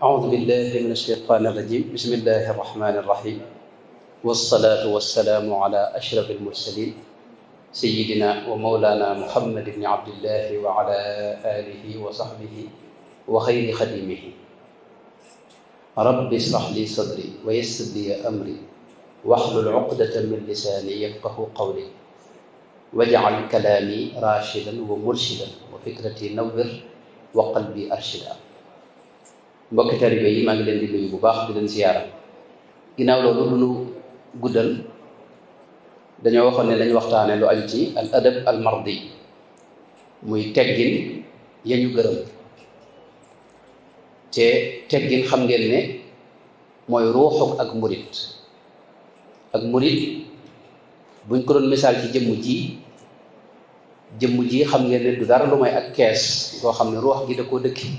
أعوذ بالله من الشيطان الرجيم بسم الله الرحمن الرحيم والصلاة والسلام على أشرف المرسلين سيدنا ومولانا محمد بن عبد الله وعلى آله وصحبه وخير خديمه رب اشرح لي صدري ويسر لي أمري واحلل عقدة من لساني يفقه قولي واجعل كلامي راشدا ومرشدا وفكرتي نور وقلبي أرشدا. mbokki taalibe yi maa ngi leen di nuyu bu baax di leen ziyaara ginnaaw loolu lu nu guddal dañoo waxoon ne dañu waxtaane lu aju ci al adab al mardi muy teggin ya ñu gërëm te teggin xam ngeen ne mooy ruuxuk ak murit buñ ko doon misaal ci jëmm ji xam ngeen ne du dara lu may ak kees koo xam ne ruux gi da koo dëkki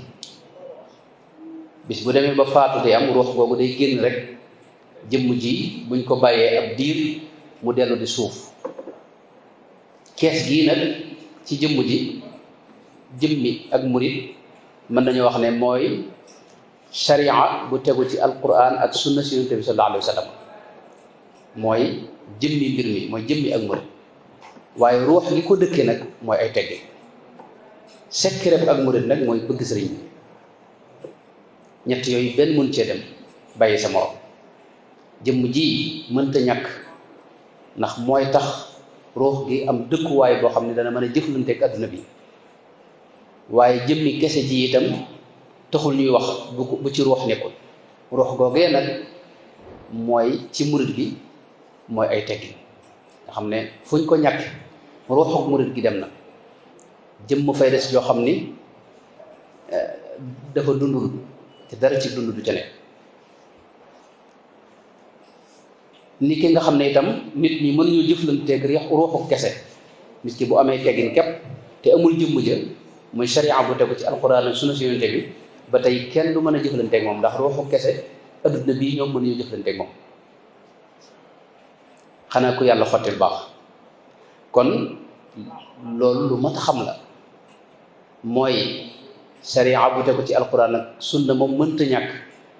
bis bu demee ba faatu te am ruux googu day génn rek jëmm ji buñ ko bàyyee ab diir mu dellu di suuf kees gii nag ci jëmmi ak murit mën nañu wax ne mooy sharia bu tegu ci alquran ak sunna si yonent bi sallallahu alayhi wa sallam mooy jëmmi mbir mi mooy jëmmi ak murit waaye ruux gi ko dëkkee nag mooy ay tegge sekkereb ak murit nag mooy bëgg sëriñ bi ñett yooyu benn mun cee dem bàyyi sa morom jëmm ji mënta ñàkk ndax mooy tax ruux gi am dëkkuwaay boo xam ne dana mën a jëflanteeg adduna bi waaye jëmmi kese ji itam taxul ñuy wax bu ci ruux nekkul ruux googee nag mooy ci murit gi mooy ay teggi nga xam ne fuñ ko ñàkk ruuxuk murit gi dem na jëmm fay des yoo xam ni dafa dundul te dara ci dund du ca nekk ni ki nga xam ne itam nit ñi mënuñu jëflanteeg ruuxu kese nit ki bu amee teggin képp te amul jëmm ja muy sharia bu tegu ci alquran ak sunna si yonente bi ba tey kenn du mën a jëflanteeg moom ndax ruuxu kese adduna bii ñoom mënuñu jëflanteeg moom xanaa ku yàlla xottil baax kon loolu lu mat a xam la mooy sharia bu tegu ci alquran ak sunna moom mënta ñàkk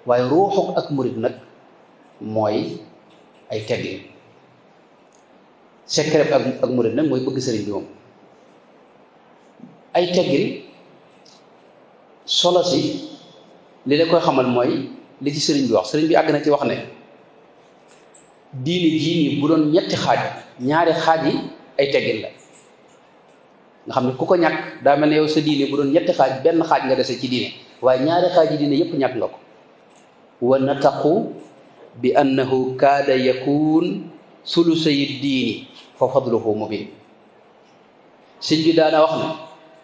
waaye ruuxuk ak murit nag mooy ay teggin secret ak murit nag mooy bëgg sëriñ bi moom ay teggin solo si li la koy xamal mooy li ci sëriñ bi wax sëriñ bi àgg na ci wax ne diini jii nii bu doon ñetti xaaj ñaari xaaj yi ay teggin la nga xam ne ku ko ñàkk daa mel ne yow sa diine bu doon ñetti xaaj benn xaaj nga dese ci diine waaye ñaari xaaj yi diine yépp ñàkk nga ko wa nataqu bi annahu kaada yakun sulusay diini fa fadluhu mubin sëñ bi daana wax ne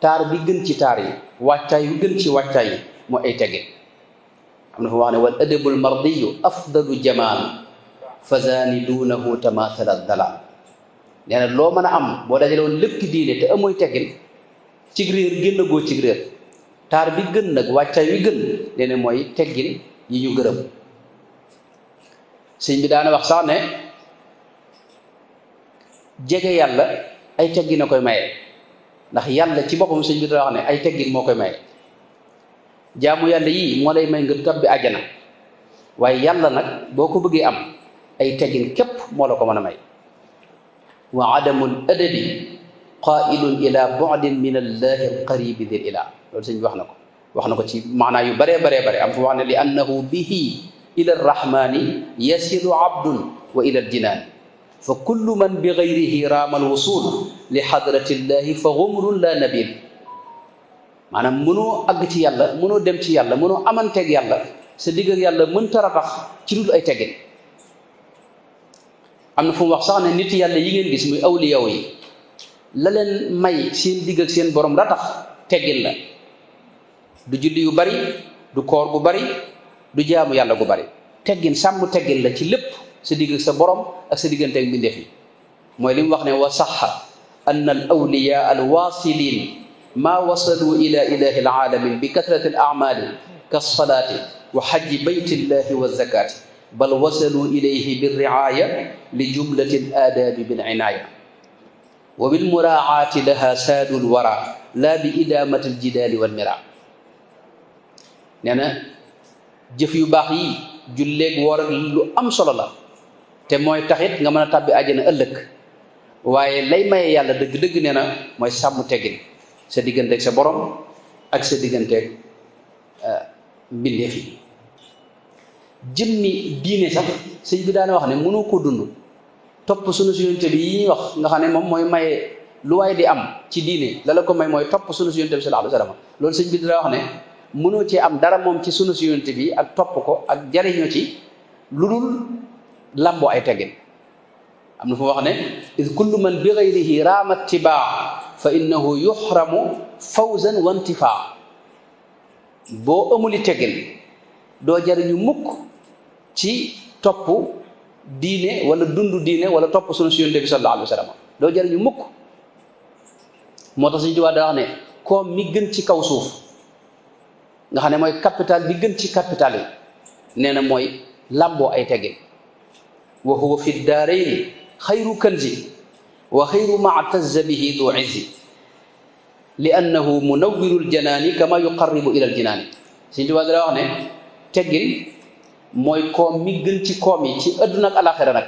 taar bi gën ci taar yi wàccaay yu gën ci wàccaay yi moo ay teggin am na fa wax ne wal adabul mardiyu afdalu jamal fazaani duunahu tamathala dalal nee na loo mën a am boo dajale woon lépp diine te amooy teggin cig réer génn goo cig réer taar bi gën nag wàccaay wi gën nee na mooy teggin yi ñu gërëm sëñ bi daana wax sax ne jege yàlla ay teggin a koy maye ndax yàlla ci boppam sëñ bi dana wax ne ay teggin moo koy maye jaamu yàlla yii moo lay may nga tabbi àjjana waaye yàlla nag boo ko bëggee am ay teggin képp moo la ko mën a may wa adamul adabi qailun ila bu'din min allahi alqaribi dil ilah loolu sëñ bi wax na ko ci maanaa yu baree am fu wax ne li annahu bihi ila arrahmani yasilu abdun wa ila aljinaani fa kullu man bi gayrihi raama alwusul li hadrati llahi fa gumrun la nabil maanaam mënoo àgg ci yàlla mënoo dem ci yàlla mënoo amanteeg yàlla sa digg ak yàlla mënta ratax ci dul ay teggin am na fu mu wax sax ne nit yàlla yi ngeen gis muy awliyaw yi la leen may seen digg ak seen borom ratax teggin la du julli yu bari du koor bu bari du jaamu yàlla gu bari teggin sàmm teggin la ci lépp sa digg ak sa borom ak sa diggante ak mbindeef yi mooy li mu wax ne wa saxa anna al awliya al wasilin ma wasalu ila ilahi al alamin bi kathrati al a'mali ka salaati wa hajji baytillahi wa zakati bal wasalu ilayhi birriaya li jumlati al aadabi bil inaaya wa bil muraaati laha saadul wara laa bi idaamati al jidaali wal mira nee na jëf yu baax yi julleeg woor ak lu am solo la te mooy taxit nga mën a tàbbi àjjana ëllëg waaye lay maye yàlla dëgg-dëgg nee na mooy sàmm teggin sa digganteeg sa borom ak sa digganteeg mbindeef yi jëmmi diine sax sëñ bi daana wax ne mënoo ko dund topp sunu yonent bi yi ñuy wax nga xam ne moom mooy maye lu waay di am ci diine la ko may mooy topp sunu yonent bi sallallahu alayhi wa sallam loolu sëñ bi dana wax ne mënoo cee am dara moom ci sunu yonent bi ak topp ko ak jariñoo ci lu dul lamboo ay teggin am na fu wax ne id kullu man bi gayrihi raama tibaa fa innahu yuxramu fawzan wa intifaa boo amuli teggin doo jariñu mukk ci topp diine wala dund diine wala topp sunu yonent bi sallallahu alayhi wa sallam doo jariñu mukk moo tax suñu tubaab daa wax ne koom mi gën ci kaw suuf nga xam ne mooy capital bi gën ci capital yi nee na mooy làmboo ay teggin wa huwa fi daarayni xayru kanzi wa xayru ma tazza bihi du izzi li annahu munawwiru ljanaani kama yuqarribu ila aljinaani suñu tubaab daa wax ne teggin mooy koom mi gën ci koom yi ci adduna ak alaxira nag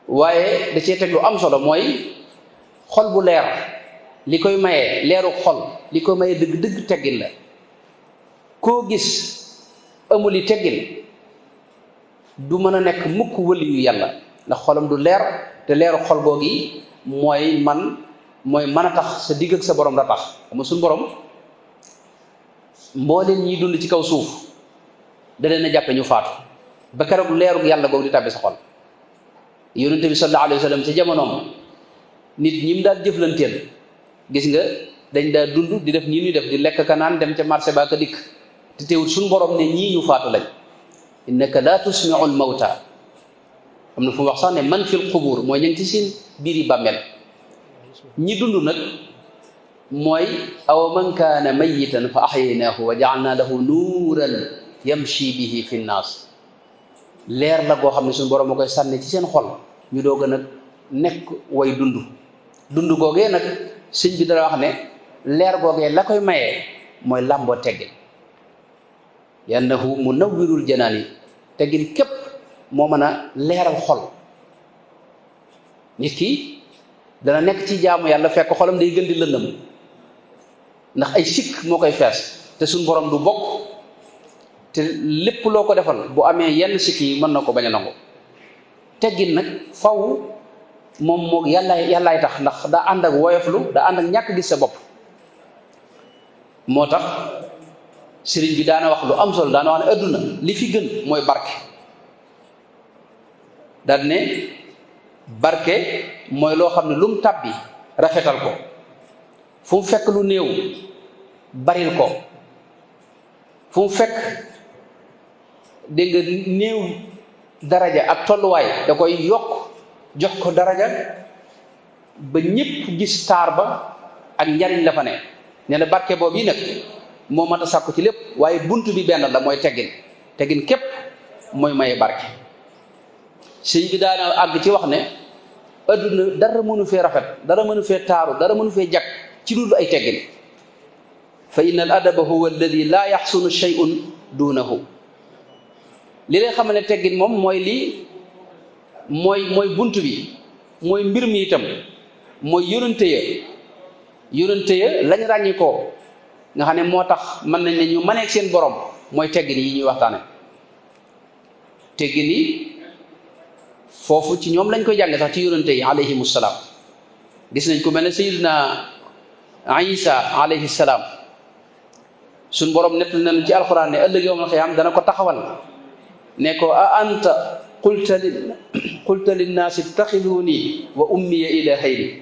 waaye da cee teg lu am solo mooy xol bu leer li koy maye leeru xol li koy maye dëgg-dëgg teggin la koo gis amuli teggin du mën a nekk mukk wëli yu yàlla ndax xolam du leer te leeru xol googi mooy mën a tax sa digg ak sa borom la tax xam nga suñu borom mbooleen ñiy dund ci kaw suuf da leen a jàppe ñu faatu ba keroog leerug yàlla googu di tàbbi sa xol yonent bi sallallahu alayhi wa sallam ci jamonoom nit ñi mu daal jëflanteel gis nga dañ daa dund di def nii ñuy def di lekk ka naan dem ca marché ba ka dikk te teewul suñu borom ne ñii ñu faatu lañ innaka la tusmiu al mawta am na fu mu wax sax ne man fil qubur mooy ñu ngi ci seen biiri bàmmeel ñi dund nag mooy aw man kaana mayitan fa axyaynaahu wa jaalna lahu nuuran yamshi bihi fi nnaas leer la goo xam ne suñu borom moo koy sànni ci seen xol ñu doog a nag nekk way dund googee nag sëñ bi dara wax ne leer googee la koy mayee mooy làmboo teggin yannahu munawwirul janaani teggin képp moo mën a leeral xol nit ki dana nekk ci jaamu yàlla fekk xolam day gën di lëndëm ndax ay sikk moo koy fees te suñ borom du bokk te lépp loo ko defal bu amee yenn sikk yi mën na ko bañ a nangu teggin nag faw moom moo yàllaay tax ndax daa ànd ak woyoflu daa ànd ak ñàkk gis sa bopp moo tax sëriñ bi daana wax lu am solo daana wax ne adduna li fi gën mooy barke daal ne barke mooy loo xam ne lu mu tàbbi rafetal ko fu mu fekk lu néew baril ko fu mu fekk dégg nga néew daraja ak tolluwaay da koy yokk jox ko daraja ba ñépp gis taar ba ak njariñ la fa ne nee na barke boobu yi nag moo mat a sàkku ci lépp waaye bunt bi benn la mooy teggin képp mooy maye barke sëñ bi daana àgg ci wax ne adduna dara mënu fee rafet dara mënu fee taaru dara mënu fee jag ci dul ay teggin fa inna al adaba huwa alladi laa yaxsunu shay'un duunahu li lay xam ne teggin moom mooy lii mooy bunt bi mooy mbir mi itam mooy yonente ya lañ ràññi ko nga xam ne moo tax mën nañ ne ñu mëneeg seen borom mooy teggin yi ñuy waxtaane teggin yi foofu ci ñoom lañ koy jànge sax ci yonente yi alayhimu salaam gis nañ ko mel ne sayidina Isa alayhi salaam suñ borom nett nañ ci alquran ne ëllëg yawmal qiyaam dana ko taxawal ne ko a anta qulta linnaasi ittaxiduuni wa ummiya ilaahayni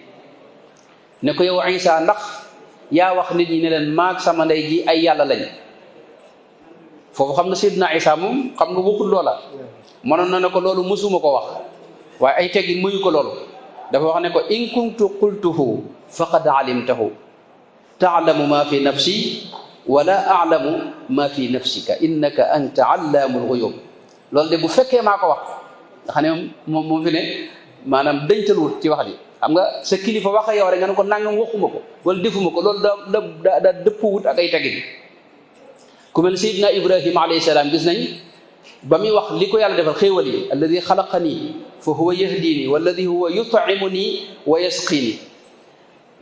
ne ko yow Isa ndax yaa wax nit ñi ne leen maag sama ndey ji ay yàlla lañ foofu xam nga sayidina Isa moom xam nga waxul loola mënoon na ne ko loolu mësuma ko wax waaye ay teggin muyu ko loolu dafa wax ne ko in kuntu qultuhu faqad alimtahu taalamu ma fi nafsi wala alamu ma fi nafsika innaka anta allaamul ghuyub loolu de bu fekkee maa ko wax nga xam ne moom fi ne maanaam dañtaluwut ci wax ji xam nga sa kilifa wax yow rek nga ne ko nangam waxuma ko wala defuma ko loolu da dëppwut ak ay teggin ku mel Seydina Ibrahima alayhi salaam gis nañ ba muy wax li ko yàlla defal xéewal yi alladi xalaqanii fa huwa yahdini walladi huwa yut'imuni wa yasqini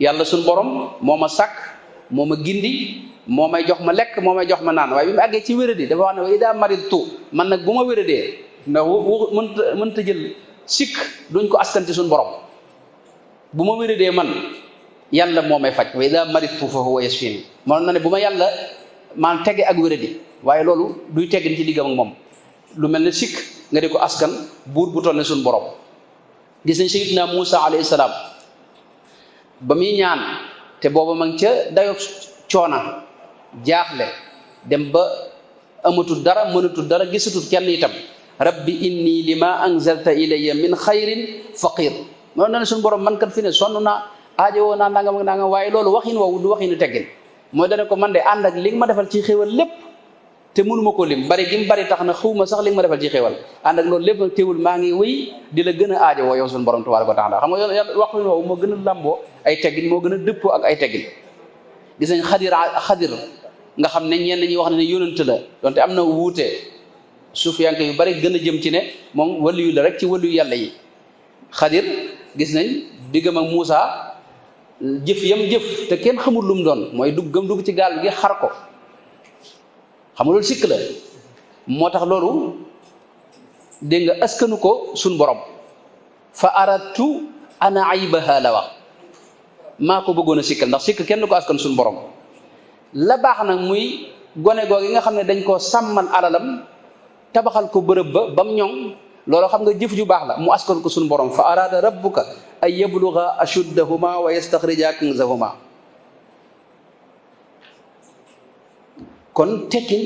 yàlla suñ borom moo ma sàkk moo ma gindi moo may jox ma lekk moo may jox ma naan waaye bi mu àggee ci wéradi dafa wax ne wa ida maridtu man nag bu ma wéradee ndax mënta jël sikk duñ ko askan ci suñ borom bu ma wéradee man yàlla moo may faj wa ida maridtu fa huwa yasfini moom na ne bu ma yàlla maan tege ak wéradi waaye loolu duy teggin ci diggam ak moom lu mel ne sikk nga di ko askan buur bu toll ne suñ borom gis nañ Seydina Muusa alayhi salaam ba muy ñaan te booba ma ngi ca dayob coona jaaxle dem ba amatul dara mënatul dara gisatul kenn itam rabbi inni lima anzalta ilayya min xayrin faqir noonu na ne suñu borom man kat fi ne sonn naa aajowoo naa nangam ak nangam waaye loolu waxin woowu du waxinu teggin mooy dane ko man de ànd ak li nga ma defal ci xéewal lépp te mënuma ko lim bari gi mu bari tax na xawma sax li nga ma defal ci xéewal ànd ak loolu lépp nag teewul maa ngi wéy di la gën a aajowoo yow suñu borom tabaaraka wa taala xam nga yow waxin woowu moo gën a làmboo ay teggin moo gën a dëppoo ak ay teggin gis nañ xadir nga xam ne ñenn ñi wax ne yónent la donte am na wuute suufiyanke yu bari gën a jëm ci ne moom waliyu la rek ci waliyu yàlla yi xadir gis nañ diggam ak Muusa jëf yam jëf te kenn xamul lu mu doon mooy duggam dugg ci gaal gi xar ko xam nga loolu sikk la moo tax loolu dégg nga askanu ko suñ borom fa aradtu ana aybaha la wax maa ko bëggoon a sikkal ndax sikk kenn ko askan suñ borom la baax nag muy gone googu nga xam ne dañ koo sàmmal alalam tabaxal ko bërëb ba bam ñoŋ loolu xam nga jëf ju baax la mu askan ko suñu borom fa arada rabbuka ay yabluga ashuddahuma wa yastaxrija kanzahuma kon tekki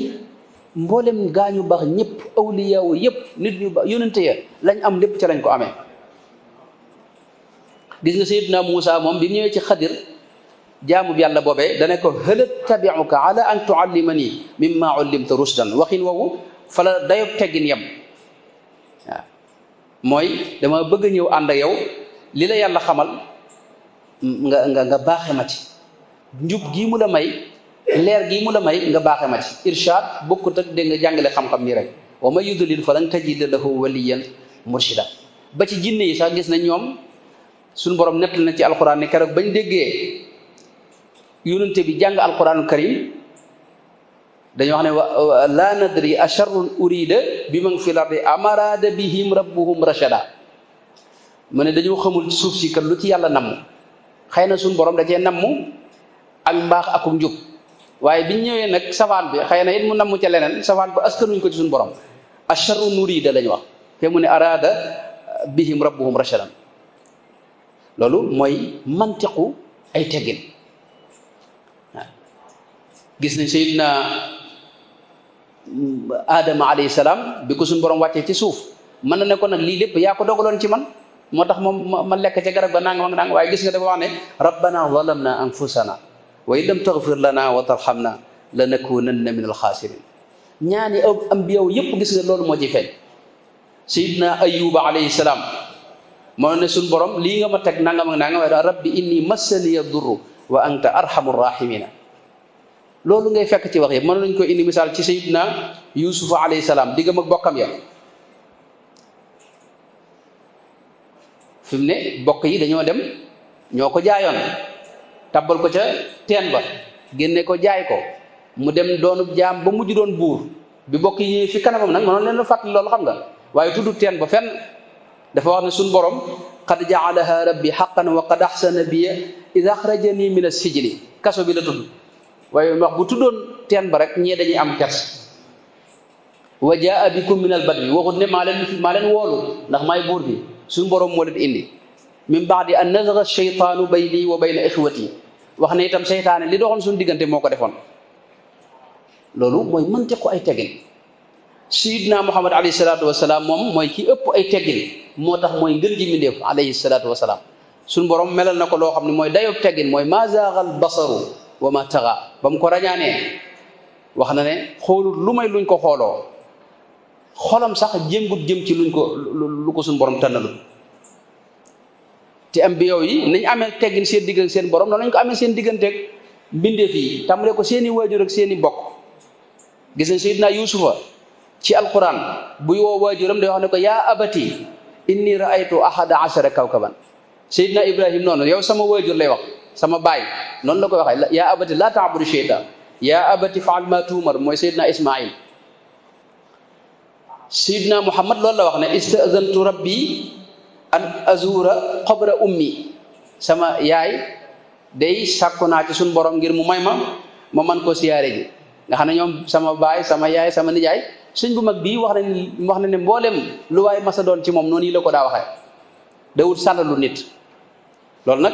mboolem gaañu baax ñëpp awliyaawu yëpp nit ñu baax yónente ya lañ am lépp ca lañ ko amee gis nga Seydina Muusa moom bi mu ñëwee ci xadir jaamu bi yàlla boobee dana ko hal attabi'uka ala an tuallimani mimma ullimta rushdan waxin woowu fa la dayob teggin yem waaw mooy dama bëgg a ñëw ànd ak yow li la yàlla xamal nga baaxe ma ci njub gii mu la may leer gii mu la may nga baaxe ma ci irshad bokkut ak dégg nga jàngale xam-xam nii rek wa man yudlil falan tajida lahu waliyan murshida ba ci jinne yi sax gis na ñoom suñu borom nettali na ci alquran ne keroog bañ déggee yonente bi jàng alquranul karim dañoo wax ne la nadri asharrun urida bi man fi lardi amarada bihim rabbuhum rashada mu ne dañoo xamul ci suuf si kat lu ci yàlla namm xëy na suñu borom da cee namm ak mbaax akum njub waaye biñ ñëwee nag safaan bi xëy na it mu namm ca leneen safaan ba askanuñ ko ci suñu borom asharrun urida lañu wax te mu ne arada bihim rabbuhum rashadan loolu mooy mantiqu ay teggin gis nañ Seydina Adama alayhi salaam bi ko suñu borom wàccee ci suuf mën na ne ko nag lii lépp yaa ko dogaloon ci man moo tax moom ma lekk ca garab ga nangam ak nangam waaye gis nga dafa wax ne rabbana zalamna anfusana wa in lam taghfir lana wa tarhamna lanakunanna min alxaasirin ñaani ambiyaw yépp gis nga loolu moo ci feeñ Seydina Ayuba alayhi salaam moo ne suñu borom lii nga ma teg nangam ak nangam waaye rabbi inni massaniya durru wa anta arhamur rahimina loolu ngay fekk ci wax yi mën nañ ko indi misaal ci Seydina Yuusufa alayhi salaam diggam ak bokkam ya fi mu ne bokk yi dañoo dem ñoo ko jaayoon tabbal ko ca teen ba génne ko jaay ko mu dem doonu jaam ba mujj doon buur bi bokk yi fi kanamam nag mënoon leen la fàttali loolu xam nga waaye tudd teen ba fenn dafa wax ne suñu borom qad jaalaha rabbi haqqan wa qad ahsana biya ida axrajani min as-sijni kaso bi la tudd waaye wax bu tuddoon teen ba rek ñee dañuy am kers wa jaa bikum min al badwi waxut ne maa leen woolu ndax maay buur bi suñu borom moo leen indi min baadi an nazagha shaytaanu bayni wa bayna ixwati wax ne itam seytaane li doxoon suñu diggante moo ko defoon loolu mooy mantiqu ay teggin sayidna Muhammad alayhi salaatu wasalaam moom mooy ki ëpp ay teggin moo tax mooy ngën ji mindeef alayhi salaatu wasalaam suñu borom melal na ko loo xam ne mooy dayob teggin mooy ma zaaga al basaru wa ma taxa ba mu ko rañaanee wax na ne xoolul lu may luñ ko xooloo xolam sax jéngut jëm ci luñ ko lu ko suñu borom tànnalul te ambiyaw yi nañ amee teggin seen digg ak seen borom noonu lañ ko amee seen digganteeg mbindeef yi tàmbalee ko seeni waajur ak seeni bokk gis nañ Seydina Yuusufa ci alquran buy woo waajuram day wax ne ko yaa abati inni raaytu ahada ashara kawkaban. Seydina Ibrahim noonu yow sama waajur lay wax sama baay noonu la koy waxee yaa abati laa taabudu sheytaan yaa abati faal ma tuumar mooy Seydina Ismail. Seydina Muhammad loolu la wax ne istazantu rabbi an azura qabra ummi sama yaay day sàkku naa ci suñu borom ngir mu may ma man koo siyaare ji nga xam ne ñoom sama baay sama yaay sama nijaay sëñ bu mag bii wax na ne mboolem lu waay masa doon ci moom noonu yi la ko daa waxee dawul sàllalu nit loolu nag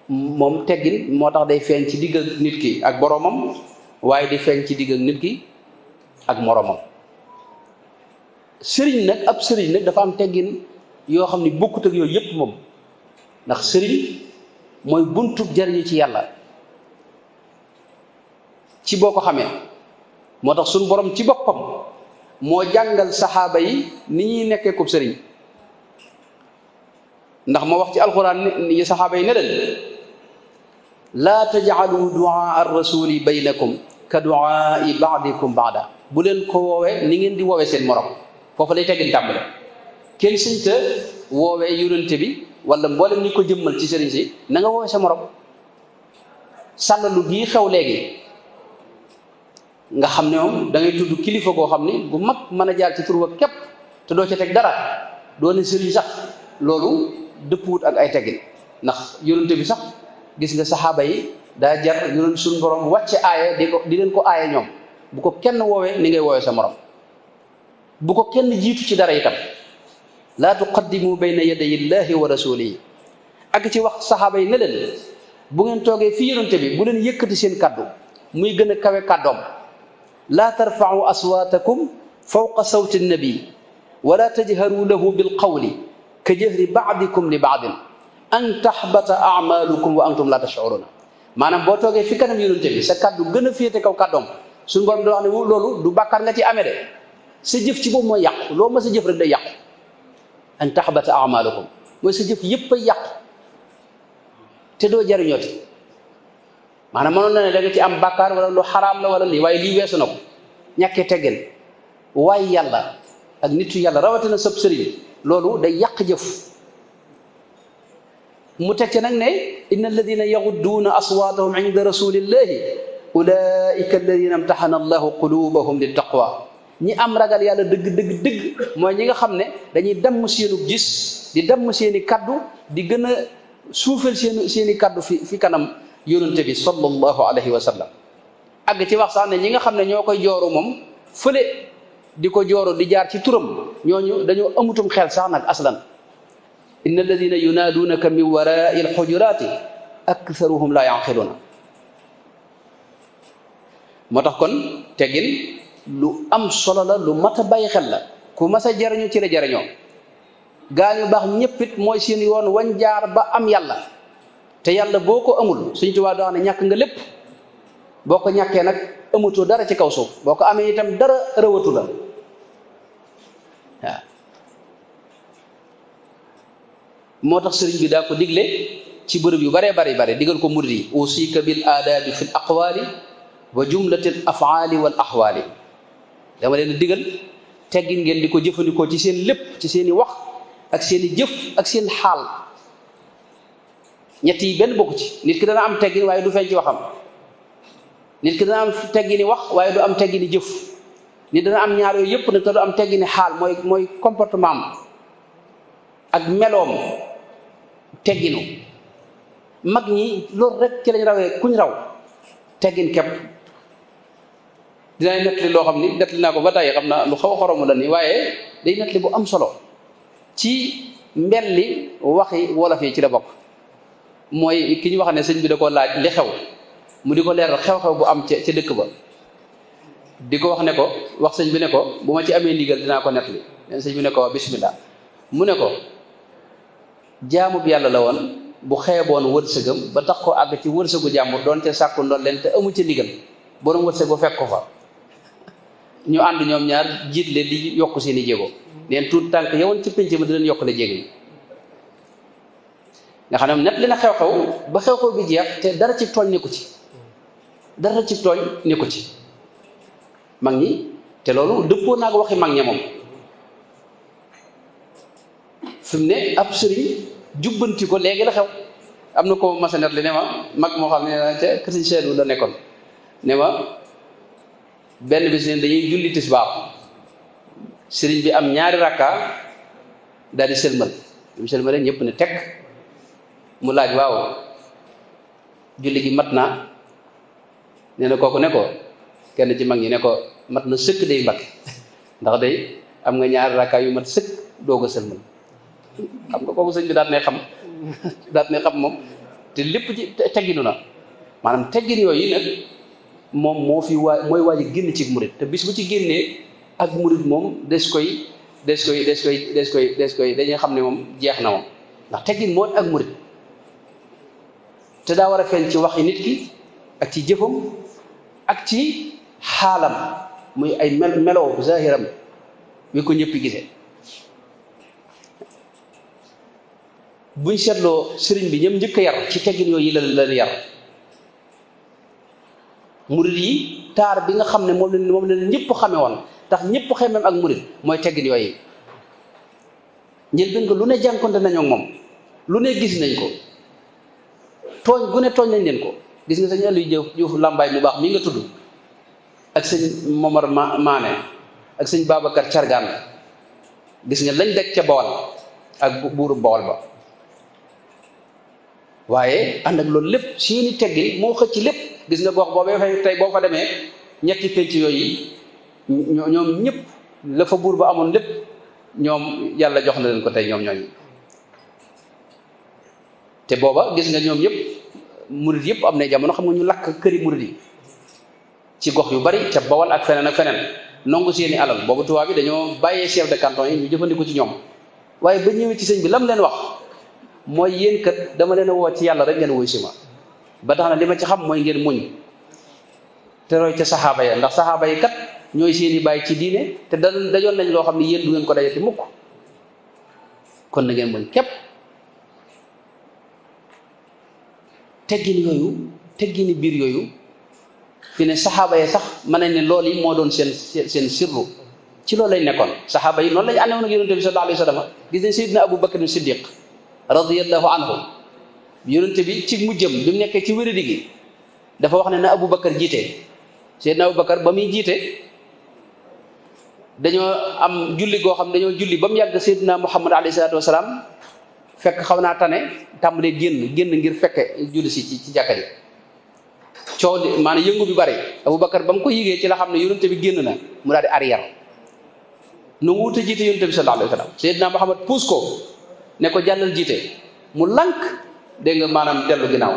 moom teggin moo tax day feeñ ci digg ak nit ki ak boromam waaye di feeñ ci digg ak nit ki ak moromam. sëriñ nag ab sëriñ nag dafa am teggin yoo xam ne bokkut ak yooyu yépp moom ndax sëriñ mooy buntu jariñu ci yàlla ci boo ko xamee moo tax suñu borom ci boppam moo jàngal saxaaba yi ni ñuy nekkee ko sëriñ ndax moo wax ci alxuraan ni saxaaba yi ne leen laa tajcalu duaa ar-rasuli baynakum ka duaai baadikum baada bu leen ko woowee ni ngeen di woowee seen morom foofu lay teggin tàmbale kenn sëñta woowee yonente bi wala mboolem ñi ko jëmmal ci sëriñ si na nga woowee sa morom sàllalu gii xew léegi nga xam ne moom da ngay tudd kilifa koo xam ni bu mag mën a jaar ci tur wa képp te doo ca teg dara doo ne sëriñ sax loolu dëppwut ak ay teggin ndax yonente bi sax gis nga saxaaba yi daa jar yonent suñu borom wàcce aaya di leen ko aaya ñoom bu ko kenn woowee ni ngay woowee sa morom bu ko kenn jiitu ci dara itam laa tuqaddimu bayna yaday illahi wa rasulihi ak ci wax saxaaba yi ne leen bu ngeen toogee fii yonente bi bu leen yëkkati seen kaddu muy gën a kawe kàddoom laa tarfa'u aswaatakum fawqa sawti nnabi wala tajharu lahu bilqawli ka jahri ba'dikum li ba'din an tahbata a'malukum wa antum la tash'uruna maanaam boo toogee fi kanam yonente bi sa kaddu gën a féete kaw kàddoom suñu borom da wax ne loolu du bàkkaar nga ci amee de sa jëf ci boobu mooy yàqu loo ma sa jëf rek day yàqu an tahbata a'malukum mooy sa jëf yépp ay yàqu te doo jariñooti maanaam mënoon na ne da nga ci am bàkkaar wala lu xaraam la wala lii waaye lii weesu na ko ñàkkee teggin waaye yàlla ak nitu yàlla rawatina sab sëriñ loolu day yàq jëf mu teg ci nag ne inna alladina yaxudduuna aswaatahum inda rasulillahi ulaika alladina imtaxana allahu qulubahum li taqwa ñi am ragal yàlla dëgg mooy ñi nga xam ne dañuy damm seenu gis di damm seeni kaddu di gën a suufel seeni kaddu fi kanam yonente bi sallallahu alayhi wa sallam àgg ci wax sax ne ñi nga xam ne ñoo koy jooru moom fële di ko jooru di jaar ci turam ñooñu dañoo amutum xel sax nag aslan inna alladina yunaaduunaka min warai alxujuraati aktharuhum la yaqiluuna moo tax kon teggin lu am solo la lu mat a bàyyi xel la ku mas a jariñu ci la jariñoo gaañu baax ñëppit mooy seen yoon wañ jaar ba am yàlla te yàlla boo ko amul Sëñ Tuubaa doo xam ne ñàkk nga lépp boo ko ñàkkee nag amatoo dara ci kaw suuf boo ko amee itam dara rëwatu la waaw moo tax sëriñ bi daa ko digle ci bërëb yu baree bari digal ko murid yi usika bil aadaabi fi l aqwaali wa jumlatil afaali wal axwaali dama leen digal teggin ngeen di ko jëfandikoo ci seen lépp ci seeni wax ak seeni jëf ak seen xaal ñett yi benn bokku ci nit ki dana am teggin waaye du feeñ ci waxam nit ki dana am teggini wax waaye du am teggini jëf nit dana am ñaar yooyu yëpp nag te du am teggini xaal mooy comportement am ak meloom tegginu mag ñi loolu rek ci lañ rawee kuñ raw teggin kepp dinañ nettali loo xam ni nettali naa ko ba tey xam na lu xaw a xoromu la ni waaye day nettali bu am solo ci mbelli waxi wolof yi ci la bokk mooy ki ñu wax ne sëñ bi da ko laaj li xew mu di ko leeral xew-xew bu am ca dëkk ba di ko wax ne ko wax sëñ bi ne ko bu ma ci amee ndigal dinaa ko nettali leen sëñ bi ne ko bismillah mu ne ko jaamu bi yàlla la woon bu xeeboon wërsëgam ba tax ko àgg ci wërsëgu jàmbur doon ca sàkku ndoon leen te amu ca ndigal borom wërsëg ba fekk ko fa ñu ànd ñoom ñaar jiit leen di yokk seeni jéego neen tuut tànk yowoon ci pénc ma di leen yokk la jéego yi nga xam ne net li na xew-xew ba xew-xew bi jeex te dara ci tooñ nekku ci mag ñi te loolu dëppoo naa ko waxi mag ña moom fi mu ne ab sëriñ jubbanti ko léegi la xew am na ko masanet li ne ma mag moo xam ne ca kër Sëñ Seedu la nekkoon ne ma benn bis ne dañuy julli tisbaar sëriñ bi am ñaari rakka daal di sëlmal bi mu sëlmalee ñëpp ne tekk mu laaj waaw julli gi mat naa nee na kooku ne ko kenn ci mag ñi ne ko mat na sëkk day Mbàkke ndax day am nga ñaari rakka yu mat sëkk doog a sëlmal xam nga kooku sëñ bi daat ne xam moom te lépp ci tegginu na maanaam teggin yooyu nag moom mooy waaj a génn ci murit te bis bu ci génnee ak murit moom des koy dañuy xam ne moom jeex na moom ndax teggin moo ak murit te daa war a feeñ ci waxi nit ki ak ci jëfam ak ci xaalam muy ay melow zahiram wi ko ñëpp gisee buñ seetloo sëriñ bi ñoom njëkk a yar ci teggin yooyu la yar murit yi taar bi nga xam ne moom la ñëpp xame woon tax ñëpp xemem ak murit mooy teggin yooyu njëlbéen ko lu ne jànkonte nañoo moom lu ne gis nañ ko tooñ gu ne tooñ nañ leen ko gis nga sëñ Aliou Diouf Lambaay mu baax mi nga tudd ak sëñ Momar Maane ak sëñ Babacar Cargaan gis nga lañ daj ca Bawol ak buuru Bawol ba waaye ànd ak loolu lépp seeni teggin moo xëcc lépp gis nga gox boobee fay tey boo fa demee ñetti penc yooyu ñoom ñëpp la fa buur ba amoon lépp ñoom yàlla jox na leen ko tey ñoom ñooñu te booba gis nga ñoom ñëpp murid yëpp am na jamono xam nga ñu lakk këri murid yi ci gox yu bari ca Bawol ak feneen nongu seeni alal boobu tubaab bi dañoo bàyyee chef de canton yi ñu jëfandiku ci ñoom waaye ba ñëwee ci sëñ bi lam leen wax mooy yéen kat dama leen a woo ci yàlla rek ngeen wuy si ma ba tax na li ma ci xam mooy ngeen muñ te roy ca saxaaba ya ndax saxaaba yi kat ñooy seeni bàyyi ci diine te dajoon nañ loo xam ne yéen du ngeen ko dajati mukk kon na ngeen muñ képp teggini biir yooyu fi ne saxaaba yi sax mën nañ ne loolu yi moo doon seen sirru ci loolu lañ nekkoon saxaaba yi noonu lañ àndewoon ak yonente bi sallallahu alayhi wa sallam gis nañ Seydina Abu Bakar Siddiq radiyallahu anhu yonente bi ci mujjëm bi mu nekkee ci wéradi gi dafa wax ne na Abu Bakar jiite Seydina Abu Bakar ba muy jiite dañoo am julli goo xam dañoo julli ba mu yàgg Seydina Muhammad alayhi salaatu wasalaam fekk xaw naa tane tàmbalee génn ngir fekke julli si ci jàkka ji coow di maanaam yëngu bi bari Abu Bakar ba mu ko yëgee ci la xam ne yonente bi génn na mu daal di arrière nu mu wute jiite yonente bi sallallahu alayhi wa sallam Seydina Muhammad puus ko ne ko jàllal jiite mu lànk dégg nga maanaam dellu ginnaaw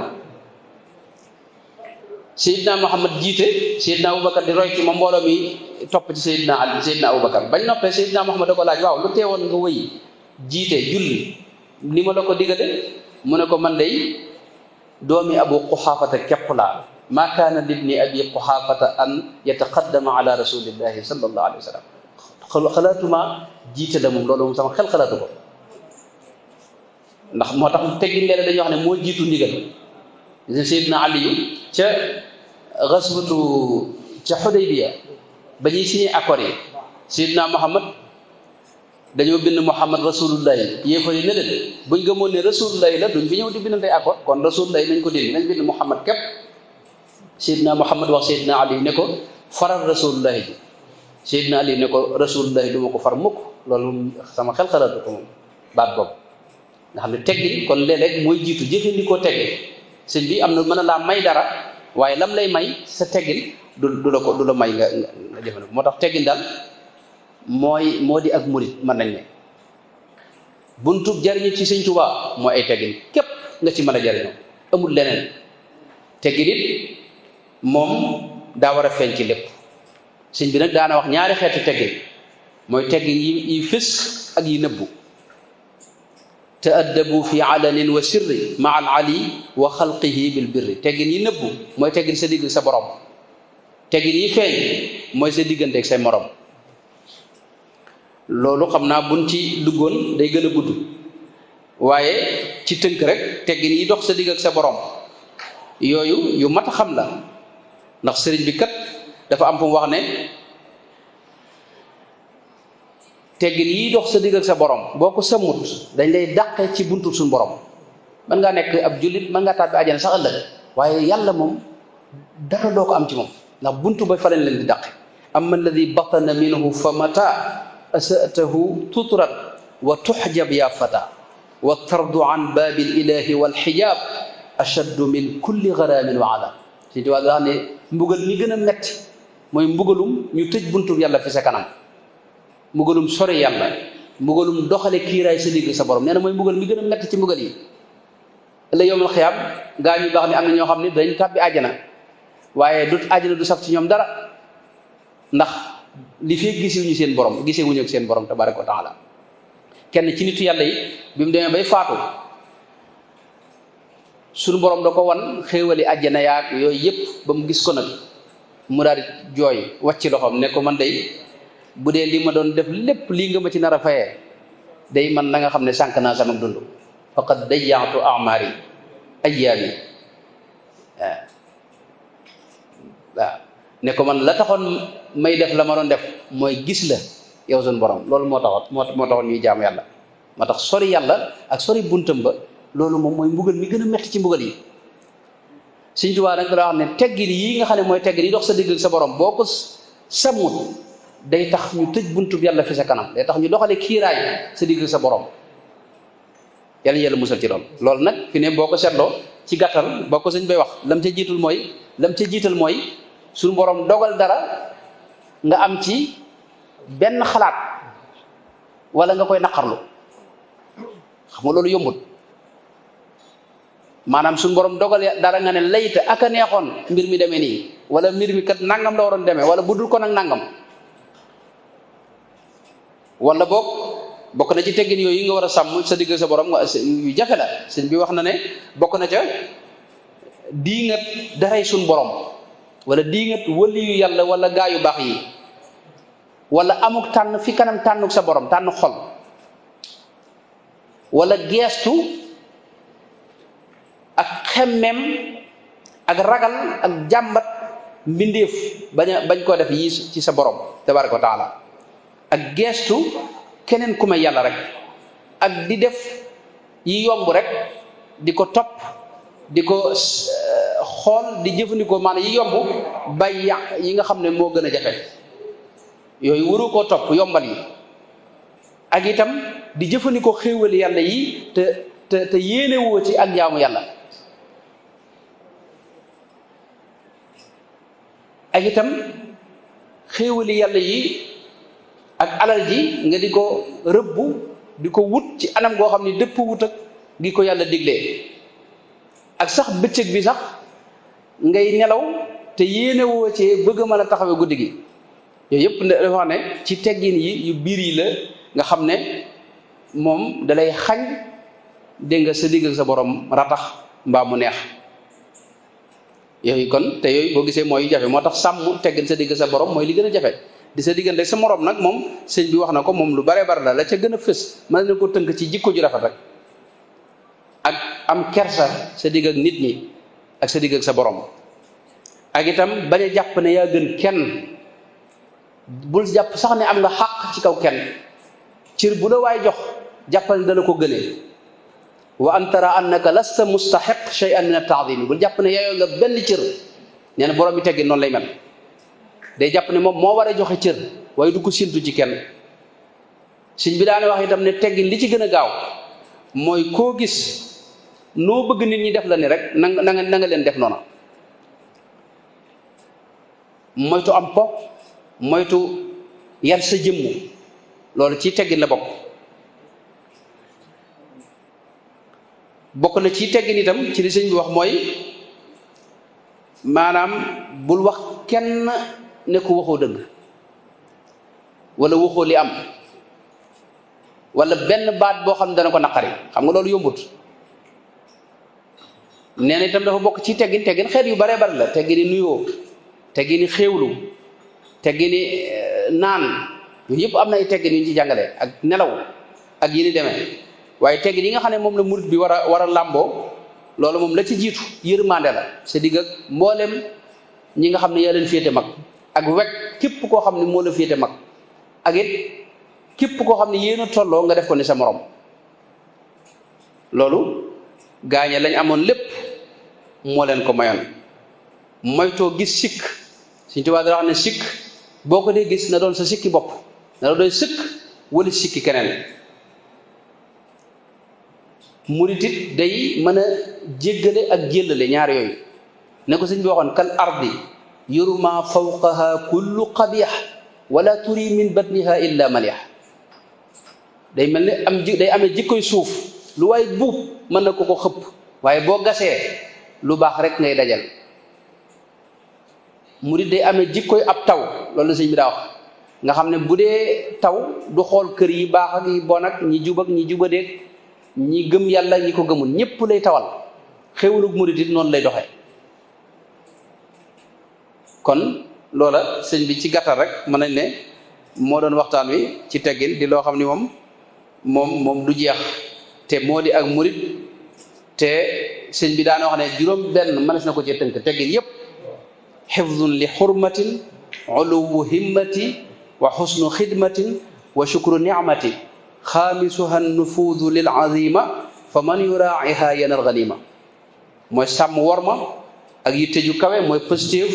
Seydina Muhammad jiite Seydina Aboubacar di roy ci moom mbooloo mi topp ci Seydina Ali Seydina Aboubacar bañ noppee Seydina Muhammad da ko laaj waaw lu teewoon nga wëy jiite julli ni ma la ko digale mu ne ko man day doomi Abu Quhaafata képp laa maa kaana libni abi Quhaafata an yataqaddama ala rasulillahi sallallahu alayhi wa sallam xalaatuma jiite la moom loolu moom sama xel xalaatu ko ndax moo tax teggin leen dañuy wax ne moo jiitu ndigal Seydina Ali ca xaswatu ca Xudaybiya ba ñuy signé accord yi Seydina Muhammad dañoo bind Muhammad rasulullahi yéefar yi ne leen buñ gëmoon ne rasulullahi la duñ fi ñëw di bindante accord kon rasulullahi nañ ko dindi nañ bind Muhammad képp Seydina Muhammad wax Seydina Ali ne ko faral rasulullahi ji Seydina Ali ne ko rasulullahi du ma ko far mukk loolu sama xel xalaatu ko moom baat boobu nga xam ne teggin kon léeg-léeg mooy jiitu jëfandikoo teggin sëñ bi am na mën a laa may dara waaye lam lay may sa teggin du la may nga jëfandikoo moo tax teggin daal moo di ak murit mën nañ ne buntub jariñu ci sëñ Tuubaa mooy ay teggin képp nga ci mën a jariñoo amul leneen teggin it moom daa war a feeñ ci lépp sëñ bi nag daana wax ñaari xeeti teggin mooy teggin yi fës ak yi nëbbu taaddabu fi alanin wa sirri maa al ali wa xalqihi bil birri teggin yi nëbbu mooy teggin sa digg sa borom teggin yi feeñ mooy sa diggante ak say morom loolu xam naa buñ ci duggoon day gën a gudd waaye ci tënk rek teggin yi dox sa digg ak sa borom yooyu yu mat a xam la ndax sëriñ bi kat dafa am fu mu wax ne teggin yi dox sa digg ak sa borom boo ko sëmmut dañ lay dàqe ci buntu suñu borom mën ngaa nekk ab jullit mën ngaa tàbbi àjjana sax ëllëg waaye yàlla moom dara doo ko am ci moom ndax buntu ba fa lañ leen di dàqe amma alladi batana minhu fa mata asatahu tutrat wa tuxjab ya fata wa tardu an baabil ilahi wal xijaab ashaddu min kulli garaamin wa adab si di waa nga xam ne mbugal mi gën a metti mooy mbugalum ñu tëj buntu yàlla fi sa kanam mbugalum sori yàlla mbugalum doxale kiiraay sa digg sa borom nee na mooy mbugal mi gën a metti ci mbugal yi la yowmal xiyaam gaa ñu baax ni am na ñoo xam ne dañ tàbbi àjjana waaye du àjjana du saf ci ñoom dara ndax li fee gisewuñu seen borom gisewuñu ak seen borom tabaraka wa taala kenn ci nitu yàlla yi bi mu demee bay faatu suñu borom da ko wan xéewali àjjana yaag yooyu yëpp ba mu gis ko nag mu daal di jooy wàcc loxoom ne ko man day bu dee li ma doon def lépp lii nga ma ci nar a fayee day man na nga xam ne sànq naa sama dund faqad dayyaatu amaari ayyaami waaw ne ko man la taxoon may def la ma doon def mooy gis la yow suñu borom loolu moo taxoon ñuy jaam yàlla moo tax sori yàlla ak sori buntam ba loolu moom mooy mbugal mi gën a metti ci mbugal yi Sëñ Tuubaa nag daa wax ne teggin yi nga xam ne mooy teggin yi dox sa digg ak sa borom boo ko sàmmut day tax ñu tëj buntu yàlla fi sa kanam day tax ñu doxale kiiraay sa digg ak sa borom yàlla yàlla musal ci loolu nag fi ne boo ko seetloo ci gàttal boo ko sëñ bay wax lam ca jiital mooy suñu borom dogal dara nga am ci benn xalaat wala nga koy naqarlu xam nga loolu yombut maanaam suñu borom dogal dara nga ne layta ak a neexoon mbir mi demee nii wala mbir mi kat nangam la waroon demee wala bu dul ko nag nangam wala bokk na ci teggin yooyu nga war a sàmm sa digg sa borom yu jafe la sëñ bi wax na ne bokk na ca diingat daray suñu borom wala diingat wëli yu yàlla wala gaa yu baax yi wala amuk tànn fi kanam tànnuk sa borom tànn xol wala geestu ak xemmem ak ragal ak jàmbat mbindeef bañ koo def yi ci sa borom tabaraka wa taala ak geestu keneen ku may yàlla rek ak di def yi yomb rek di ko topp di ko xool di jëfandikoo maanaam yi yomb bay yàq yi nga xam ne moo gën a jafe yooyu waru koo topp yombal yi ak itam di jëfandikoo xéewali yàlla yi te yéene woo ci ak jaamu yàlla ak itam xéewali yàlla yi ak alal ji nga di ko rëbbu di ko wut ci anam goo xam ne dëpp wut ak gi ko yàlla diglee ak sax bëccëg bi sax ngay nelaw te yéene woo ci bëgg a mën a taxawee guddi gi yooyu yëpp dafa wax ne ci teggin yi yu biir yi la nga xam ne moom dalay xañ dégg nga sa digg ak sa borom ratax mbaa mu neex yooyu kon te yooyu boo gisee mooy jafe moo tax sàmm teggin sa digg sa borom mooy li gën a jafe di sa diggante sa morom nag moom sëñ bi wax na ko moom lu bare bare la ca gën a fës mën na ko tënk ci jikko ju rafet rek ak am kersa sa digg ak nit ñi ak sa digg ak sa borom ak itam bañ a jàpp ne yaa gën kenn bul jàpp sax ne am nga xàq ci kaw kenn cër bu la waay jox jàppal ne dana ko gënee wa an tara annaka lasta mustaxiq shay'an min at-ta'zim bul jàpp ne yaayoo nga benn cër nee na borom bi teggi noonu lay mel day jàpp ne moom moo war a joxe cër waaye du ko séntu ci kenn sëñ bi daane wax itam ne teggin li ci gën a gaaw mooy koo gis noo bëgg nit ñi def la ni rek na nga leen def noona moytu am po moytu yar sa jëmm loolu ci teggin la bokk na ci teggin itam ci li sëñ bi wax mooy maanaam bul wax kenn ne ko waxoo dëgg wala waxoo li am wala benn baat boo xam ne dana ko naqari xam nga loolu yombut nee na itam dafa bokk ci teggin xeet yu bare bare la teggini nuyoo teggini xéewlu teggini naan yooyu yëpp am na ay teggin yu ñu ci jàngale ak nelaw ak yi ni demee waaye teggin yi nga xam ne moom la murit bi war a làmboo loolu moom la ci jiitu yërmande la sa digg ak mboolem ñi nga xam ne yaa leen féete mag ak wekk képp koo xam ne moo la féete mag ak it képp koo xam ne yéen a tolloo nga def ko ni sa morom loolu gaañe lañ amoon lépp moo leen ko mayoon moytoo gis sikk Sëñ Tuubaa dara wax ne sikk boo ko dee gis na doon sa sikki bopp na la doy sëkk wala sikki keneen murit it day mën a jéggale ak jéllale ñaar yooyu ne ko sëñ bi waxoon kal ardi yurma fawqaha kullu qabih wala turi min batniha illa malih day mel ne day amee jikkoy suuf lu waay buub mën na ko xëpp waaye boo gasee lu baax rek ngay dajal murit day amee jikkoy ab taw loolu la sëñ bi daa wax nga xam ne bu dee taw du xool kër yi baax ak yi bon ak ñi jub ak ñi jubadeeg ñi gëm yàlla ñi ko gëmul ñépp lay tawal xéwalug murit it noonu lay doxee kon loola sëñ bi ci gàttal rek mën nañ ne moo doon waxtaan wi ci teggin di loo xam ni moom du jeex te moo di ak murit te sëñ bi daana wax ne juróom benn mënees na ko ci tënk teggin yépp xifdun li xurmatin uluwu himmati wa xusnu xidmatin wa shukru nicmati xaamisuha nufuudu lil azima fa man yuraaciha yanal ganima mooy sàmm worma ak yitte ju kawe mooy positif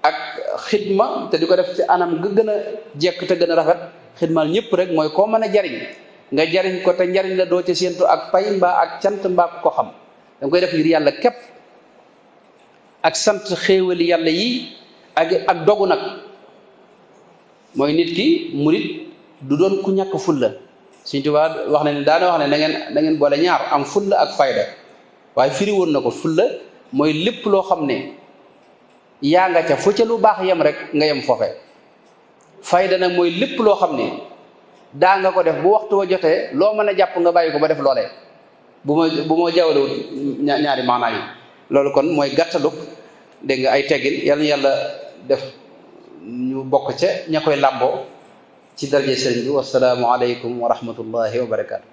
ak xidma te di ko def ci anam ga gën a jekk te gën a rafet xidmal ñëpp rek mooy koo mën a jariñ nga jariñ ko te njariñ la doo ci séentu ak pay mbaa ak cant mbaa ko xam da nga koy def ngir yàlla képp ak sant xéewali yàlla yi ak dogu nag mooy nit ki murit du doon ku ñàkk fulla Sëñ Tuubaa wax na ne daana wax ne na ngeen boole ñaar am fulla ak fayda waaye firi woon na ko fulla mooy lépp loo xam ne yaa nga ca fu ca lu baax yem rek nga yem foofe fayda nag mooy lépp loo xam ne daa nga ko def bu waxtu wa jotee loo mën a jàpp nga bàyyi ko ba def loolee bu ma jawalewut ñaari maanaa yi loolu kon mooy gàttalu dégg nga ay teggin yal na yàlla def ñu bokk ca ña koy làmboo ci daraje sëriñ bi wasalaamu aleykum wa rahmatullahi wa barakaatu